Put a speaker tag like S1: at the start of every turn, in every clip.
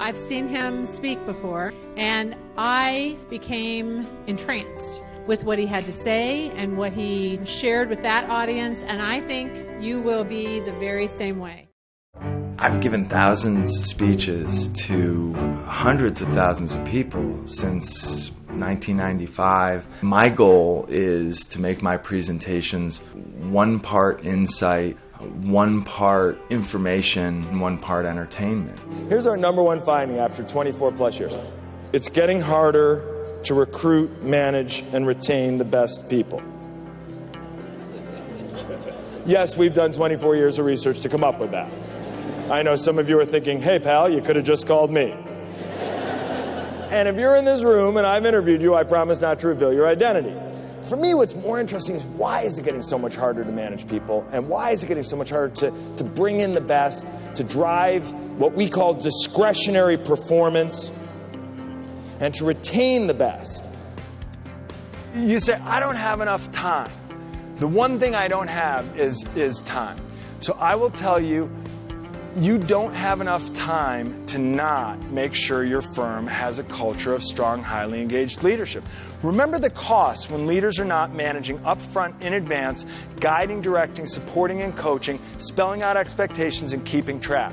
S1: I've seen him speak before, and I became entranced with what he had to say and what he shared with that audience, and I think you will be the very same way.
S2: I've given thousands of speeches to hundreds of thousands of people since 1995. My goal is to make my presentations one part insight, one part information, and one part entertainment.
S3: Here's our #1 finding after 24 plus years. It's getting harder to recruit, manage, and retain the best people. Yes, we've done 24 years of research to come up with that. I know some of you are thinking, hey pal, you could have just called me. And if you're in this room and I've interviewed you, I promise not to reveal your identity. For me, what's more interesting is why is it getting so much harder to manage people, and why is it getting so much harder to bring in the best, to drive what we call discretionary performance, and to retain the best. You say, I don't have enough time. The one thing I don't have is time. So I will tell you, you don't have enough time to not make sure your firm has a culture of strong, highly engaged leadership. Remember the costs when leaders are not managing upfront, in advance, guiding, directing, supporting, and coaching, spelling out expectations, and keeping track.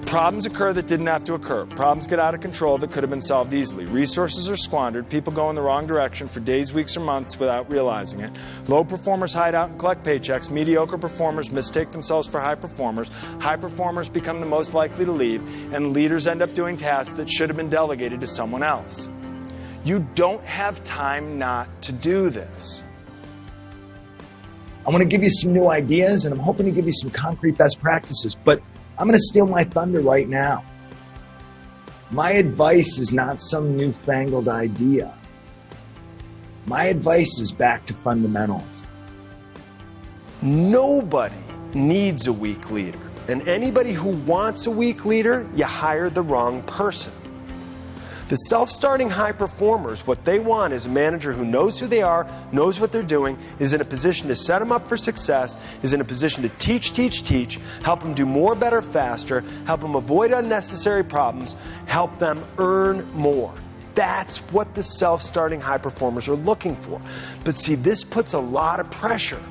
S3: Problems occur that didn't have to occur. Problems get out of control that could have been solved easily. Resources are squandered. People go in the wrong direction for days, weeks, or months without realizing it. Low performers hide out and collect paychecks. Mediocre performers mistake themselves for high performers. High performers become the most likely to leave, and leaders end up doing tasks that should have been delegated to someone else. You don't have time not to do this.
S4: I want to give you some new ideas, and I'm hoping to give you some concrete best practices, but I'm going to steal my thunder right now. My advice is not some newfangled idea. My advice is back to fundamentals.
S5: Nobody needs a weak leader. And anybody who wants a weak leader, you hire the wrong person. The self-starting high performers, what they want is a manager who knows who they are, knows what they're doing, is in a position to set them up for success, is in a position to teach, help them do more, better, faster, help them avoid unnecessary problems, help them earn more. That's what the self-starting high performers are looking for. But see, this puts a lot of pressure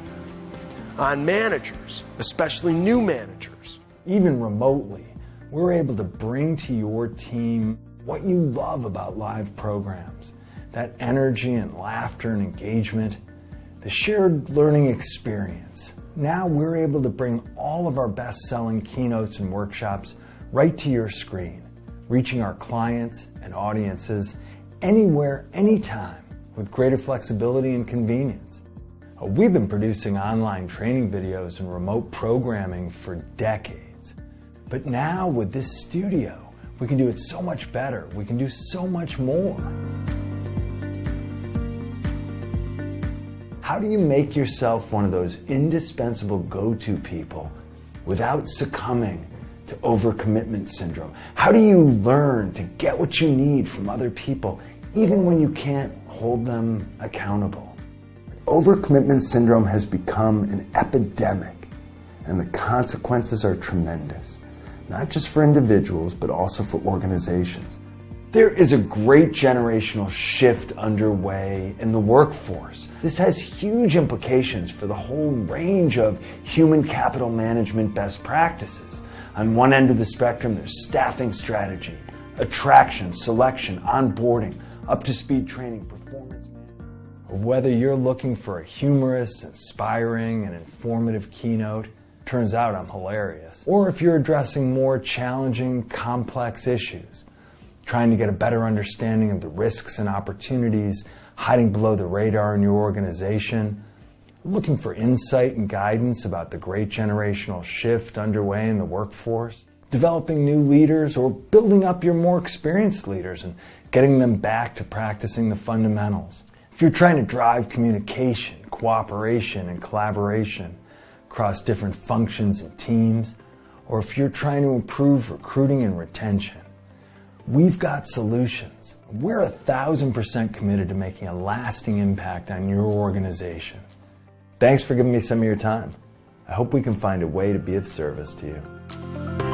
S5: on managers, especially new managers.
S6: Even remotely, we're able to bring to your team what you love about live programs, that energy and laughter and engagement, the shared learning experience. Now we're able to bring all of our best-selling keynotes and workshops right to your screen, reaching our clients and audiences anywhere, anytime, with greater flexibility and convenience. We've been producing online training videos and remote programming for decades. But now with this studio, we can do it so much better. We can do so much more. How do you make yourself one of those indispensable go-to people without succumbing to overcommitment syndrome? How do you learn to get what you need from other people, even when you can't hold them accountable? Overcommitment syndrome has become an epidemic, and the consequences are tremendous. Not just for individuals, but also for organizations. There is a great generational shift underway in the workforce. This has huge implications for the whole range of human capital management best practices. On one end of the spectrum, there's staffing strategy, attraction, selection, onboarding, up-to-speed training, performance management. Or whether you're looking for a humorous, inspiring, and informative keynote, turns out I'm hilarious. Or if you're addressing more challenging, complex issues, trying to get a better understanding of the risks and opportunities hiding below the radar in your organization, looking for insight and guidance about the great generational shift underway in the workforce, developing new leaders, or building up your more experienced leaders and getting them back to practicing the fundamentals. If you're trying to drive communication, cooperation, and collaboration across different functions and teams, or if you're trying to improve recruiting and retention, we've got solutions. We're 1,000% committed to making a lasting impact on your organization. Thanks for giving me some of your time. I hope we can find a way to be of service to you.